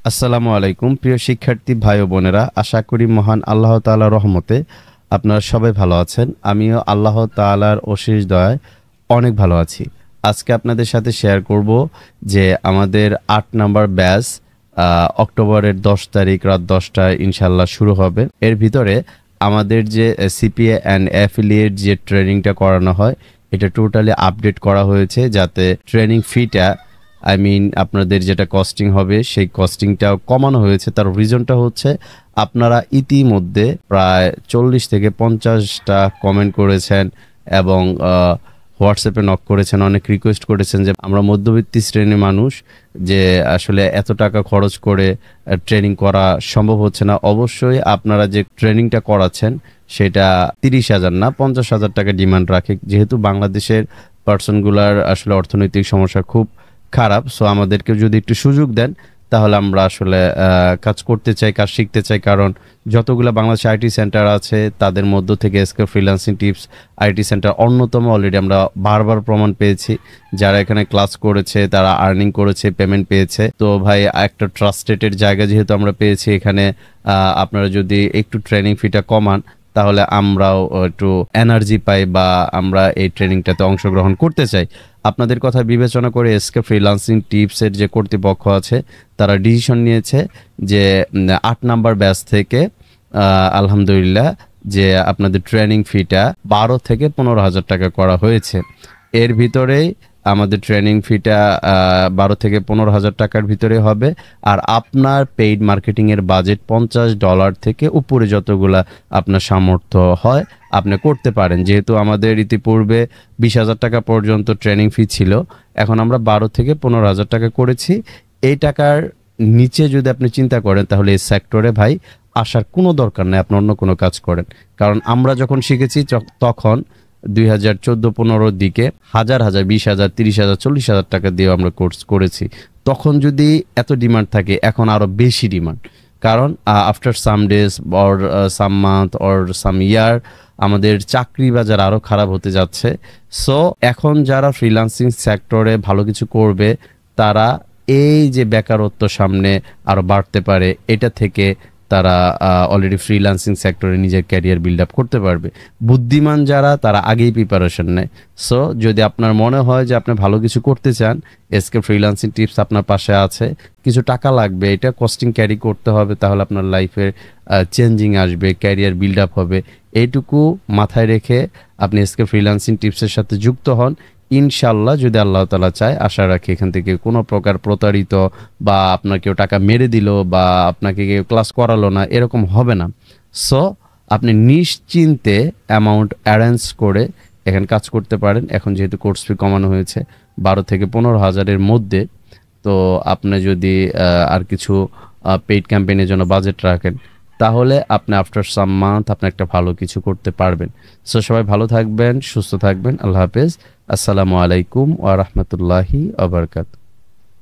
আসসালামু আলাইকুম প্রিয় শিক্ষার্থী ভাই ও বোনেরা, আশা করি মহান আল্লাহ তাআলার রহমতে আপনারা সবাই ভালো আছেন। আমিও আল্লাহ তাআলার অশেষ দয়ায় অনেক ভালো আছি। আজকে আপনাদের সাথে শেয়ার করব যে আমাদের ৮ নাম্বার ব্যাচ অক্টোবরের ১০ তারিখ রাত ১০টায় ইনশাল্লাহ শুরু হবে। এর ভিতরে আমাদের যে সিপিএ অ্যান্ড অ্যাফিলিয়েট যে ট্রেনিংটা করানো হয়, এটা টোটালি আপডেট করা হয়েছে যাতে ট্রেনিং ফিটা আপনাদের যেটা কস্টিং হবে সেই কস্টিংটাও কমানো হয়েছে। তার রিজনটা হচ্ছে আপনারা ইতিমধ্যে প্রায় ৪০ থেকে ৫০টা কমেন্ট করেছেন এবং হোয়াটসঅ্যাপে নক করেছেন, অনেক রিকোয়েস্ট করেছেন যে আমরা মধ্যবিত্ত শ্রেণীর মানুষ, যে আসলে এত টাকা খরচ করে ট্রেনিং করা সম্ভব হচ্ছে না। অবশ্যই আপনারা যে ট্রেনিংটা করাচ্ছেন সেটা ৩০,০০০ না ৫০,০০০ টাকা ডিমান্ড রাখে, যেহেতু বাংলাদেশের পার্সনগুলার আসলে অর্থনৈতিক সমস্যা খুব খারাপ। সো আমাদেরকে যদি একটু সুযোগ দেন তাহলে আমরা আসলে কাজ করতে চাই, কাজ শিখতে চাই। কারণ যতগুলো বাংলাদেশ আইটি সেন্টার আছে তাদের মধ্য থেকে SK freelancing tips IT centre অন্যতম। অলরেডি আমরা বারবার প্রমাণ পেয়েছি যারা এখানে ক্লাস করেছে তারা আর্নিং করেছে, পেমেন্ট পেয়েছে। তো ভাই, একটা ট্রাস্টেডের জায়গা যেহেতু আমরা পেয়েছি এখানে, আপনারা যদি একটু ট্রেনিং ফিটা কমান তাহলে আমরাও একটু এনার্জি পাই বা আমরা এই ট্রেনিংটাতে অংশগ্রহণ করতে চাই। আপনাদের কথা বিবেচনা করে এসকে ফ্রিল্যান্সিং টিপসের যে কর্তৃপক্ষ আছে তারা ডিসিশন নিয়েছে যে ৮ নাম্বার ব্যাচ থেকে আলহামদুলিল্লাহ যে আপনাদের ট্রেনিং ফিটা ১২ থেকে ১৫,০০০ টাকা করা হয়েছে। এর ভিতরেই আমাদের ট্রেনিং ফিটা ১২ থেকে ১৫,০০০ টাকার ভিতরে হবে। আর আপনার পেইড মার্কেটিংয়ের বাজেট $50 থেকে উপরে যতগুলা আপনার সামর্থ্য হয় আপনি করতে পারেন। যেহেতু আমাদের ইতিপূর্বে ২০,০০০ টাকা পর্যন্ত ট্রেনিং ফি ছিল, এখন আমরা ১২ থেকে ১৫,০০০ টাকা করেছি। এই টাকার নিচে যদি আপনি চিন্তা করেন তাহলে এই সেক্টরে ভাই আসার কোনো দরকার নেই, আপনি অন্য কোনো কাজ করেন। কারণ আমরা যখন শিখেছি তখন ২০১৪-১৫ দিকে হাজার ২০,০০০, ৩০,০০০, ৪০,০০০ টাকা দিয়ে আমরা কোর্স করেছি। তখন যদি এত ডিমান্ড থাকে, এখন আরও বেশি ডিমান্ড। কারণ after some days or some month or some year আমাদের চাকরি বাজার আরও খারাপ হতে যাচ্ছে। সো এখন যারা ফ্রিল্যান্সিং সেক্টরে ভালো কিছু করবে তারা এই যে বেকারত্ব সামনে আরও বাড়তে পারে এটা থেকে তারা অলরেডি ফ্রিল্যান্সিং সেক্টরে নিজের ক্যারিয়ার বিল্ড আপ করতে পারবে। বুদ্ধিমান যারা তারা আগেই প্রিপারেশন নেয়। সো যদি আপনার মনে হয় যে আপনি ভালো কিছু করতে চান, এসকে ফ্রিল্যান্সিং টিপস আপনার পাশে আছে। কিছু টাকা লাগবে, এটা কস্টিং ক্যারি করতে হবে, তাহলে আপনার লাইফের চেঞ্জিং আসবে, ক্যারিয়ার বিল্ড আপ হবে। এইটুকু মাথায় রেখে আপনি এসকে ফ্রিল্যান্সিং টিপসের সাথে যুক্ত হন। ইনশাল্লাহ যদি আল্লাহ তাআলা চায়, আশা রাখি এখান থেকে কোনো প্রকার প্রতারিত বা আপনার কেউ টাকা মেরে দিল বা আপনাকে কেউ ক্লাস করালো না, এরকম হবে না। সো আপনি নিশ্চিন্তে অ্যামাউন্ট অ্যারেঞ্জ করে এখানে কাজ করতে পারেন। এখন যেহেতু কোর্স ফি কমানো হয়েছে ১২ থেকে ১৫,০০০-এর মধ্যে, তো আপনি যদি আর কিছু পেইড ক্যাম্পেইনের জন্য বাজেট রাখেন তাহলে আপনি আফটার সাম মান্থ আপনি একটা ভালো কিছু করতে পারবেন। সো সবাই ভালো থাকবেন, সুস্থ থাকবেন। আল্লাহ হাফেজ। আসসালামু আলাইকুম ওয়া রাহমাতুল্লাহি ওয়া বারাকাতুহু।